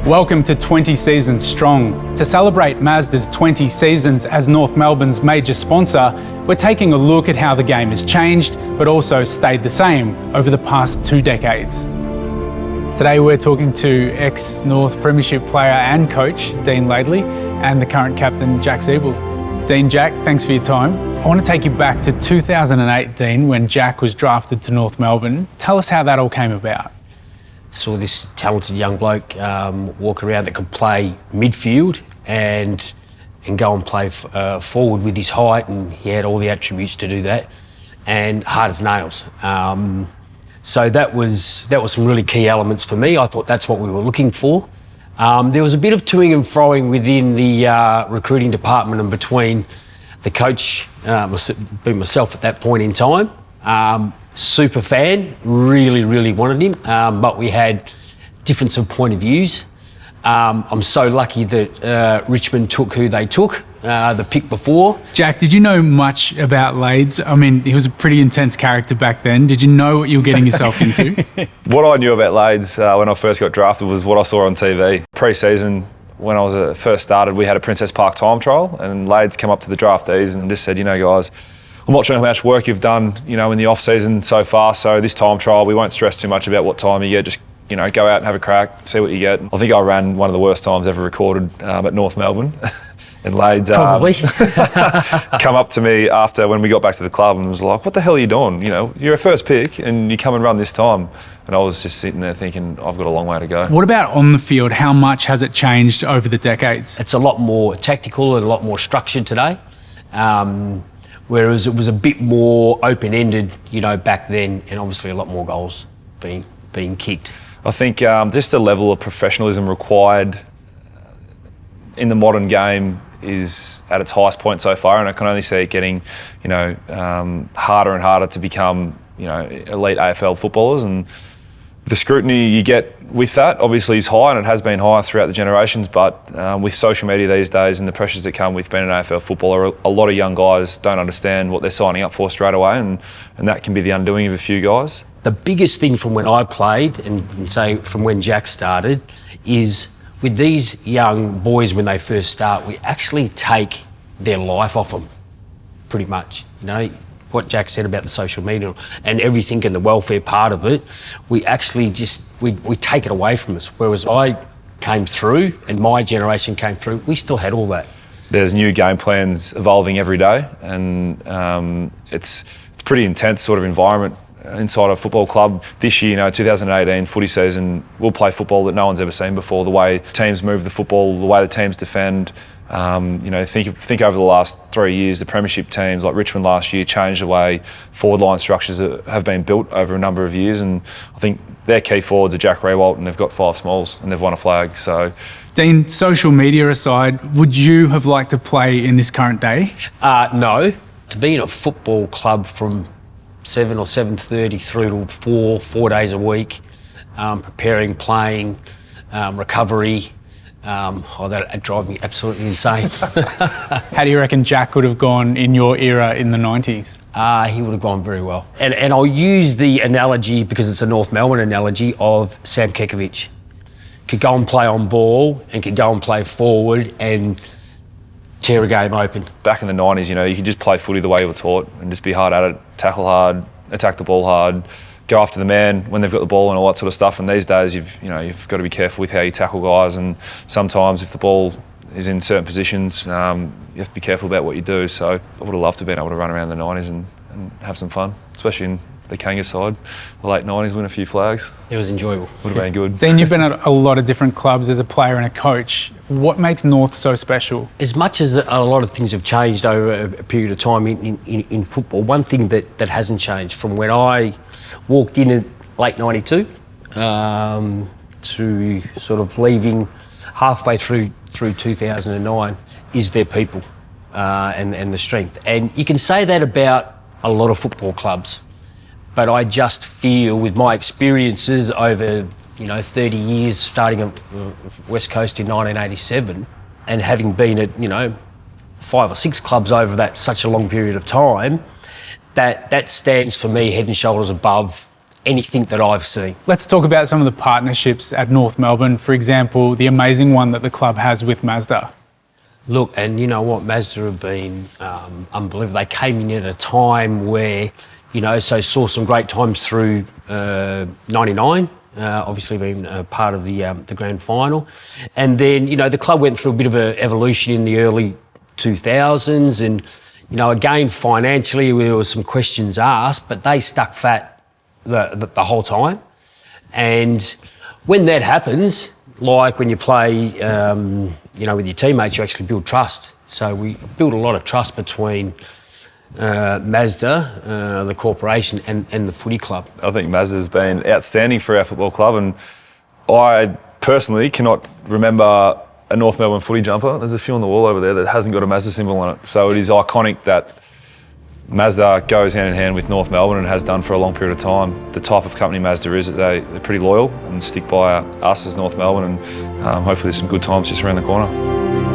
Welcome to 20 Seasons Strong. To celebrate Mazda's 20 seasons as North Melbourne's major sponsor, we're taking a look at how the game has changed, but also stayed the same over the past 2 decades. Today we're talking to ex-North Premiership player and coach, Dean Laidley, and the current captain, Jack Ziebell. Dean, Jack, thanks for your time. I want to take you back to 2008, Dean, when Jack was drafted to North Melbourne. Tell us how that all came about. Saw this talented young bloke walk around that could play midfield and go and play forward with his height, and he had all the attributes to do that, and hard as nails. So that was some really key elements for me. I thought that's what we were looking for. There was a bit of toing and froing within the recruiting department and between the coach, being myself at that point in time. Super fan, really wanted him, but we had difference of point of views. I'm so lucky that Richmond took who they took, the pick before. Jack, did you know much about Lades? I mean, he was a pretty intense character back then. Did you know what you were getting yourself into? What I knew about Lades when I first got drafted was what I saw on TV. Pre-season, when I was first started, we had a Princess Park time trial, and Lades came up to the draftees and just said, you know, guys, I'm not sure how much work you've done, you know, in the off-season so far, so this time trial, we won't stress too much about what time you get, just, you know, go out and have a crack, see what you get. I think I ran one of the worst times ever recorded at North Melbourne. And Lades Probably. come up to me after when we got back to the club and was like, what the hell are you doing? You know, you're a first pick and you come and run this time. And I was just sitting there thinking, I've got a long way to go. What about on the field? How much has it changed over the decades? It's a lot more tactical and a lot more structured today. Whereas it was a bit more open-ended, you know, back then, and obviously a lot more goals being kicked. I think just the level of professionalism required in the modern game is at its highest point so far, and I can only see it getting, you know, harder and harder to become, you know, elite AFL footballers. And the scrutiny you get with that obviously is high, and it has been high throughout the generations, but with social media these days and the pressures that come with being an AFL footballer, a lot of young guys don't understand what they're signing up for straight away, and that can be the undoing of a few guys. The biggest thing from when I played, and say from when Jack started, is with these young boys when they first start, we actually take their life off them, pretty much. You know, what Jack said about the social media and everything and the welfare part of it, we actually just, we take it away from us. Whereas I came through and my generation came through, we still had all that. There's new game plans evolving every day, and it's a pretty intense sort of environment inside a football club. This year, you know, 2018 footy season, we'll play football that no one's ever seen before. The way teams move the football, the way the teams defend. You know, think over the last 3 years, the premiership teams like Richmond last year changed the way forward line structures have been built over a number of years, and I think their key forwards are Jack Riewoldt, and they've got 5 smalls and they've won a flag. So, Dean, social media aside, would you have liked to play in this current day? No. To be in a football club from 7 or 7:30 through to 4 days a week, preparing, playing, recovery. That drive me absolutely insane. How do you reckon Jack would have gone in your era in the 90s? He would have gone very well. And I'll use the analogy, because it's a North Melbourne analogy, of Sam Kekovich. Could go and play on ball and could go and play forward and tear a game open. Back in the 90s, you know, you could just play footy the way you were taught and just be hard at it, tackle hard, attack the ball hard, go after the man when they've got the ball and all that sort of stuff. And these days, you've got to be careful with how you tackle guys, and sometimes if the ball is in certain positions, you have to be careful about what you do. So I would have loved to have been able to run around the 90s and have some fun, especially in the Kanga side. The late 90s, win a few flags. It was enjoyable. Would have been good. Dean, you've been at a lot of different clubs as a player and a coach. What makes North so special? As much as a lot of things have changed over a period of time in football, one thing that hasn't changed from when I walked in late 92 to sort of leaving halfway through 2009 is their people and the strength. And you can say that about a lot of football clubs, but I just feel with my experiences over 30 years, starting at West Coast in 1987, and having been at 5 or 6 clubs over that such a long period of time, that stands for me head and shoulders above anything that I've seen. Let's talk about some of the partnerships at North Melbourne. For example, the amazing one that the club has with Mazda. Look, and you know what, Mazda have been unbelievable. They came in at a time where, you know, so saw some great times through 99, obviously being part of the grand final. And then, you know, the club went through a bit of an evolution in the early 2000s, and, you know, again, financially, there were some questions asked, but they stuck fat the whole time. And when that happens, like when you play, you know, with your teammates, you actually build trust. So we built a lot of trust between Mazda, the corporation, and the footy club. I think Mazda's been outstanding for our football club, and I personally cannot remember a North Melbourne footy jumper. There's a few on the wall over there that hasn't got a Mazda symbol on it. So it is iconic that Mazda goes hand in hand with North Melbourne and has done for a long period of time. The type of company Mazda is, that they're pretty loyal and stick by us as North Melbourne, and hopefully there's some good times just around the corner.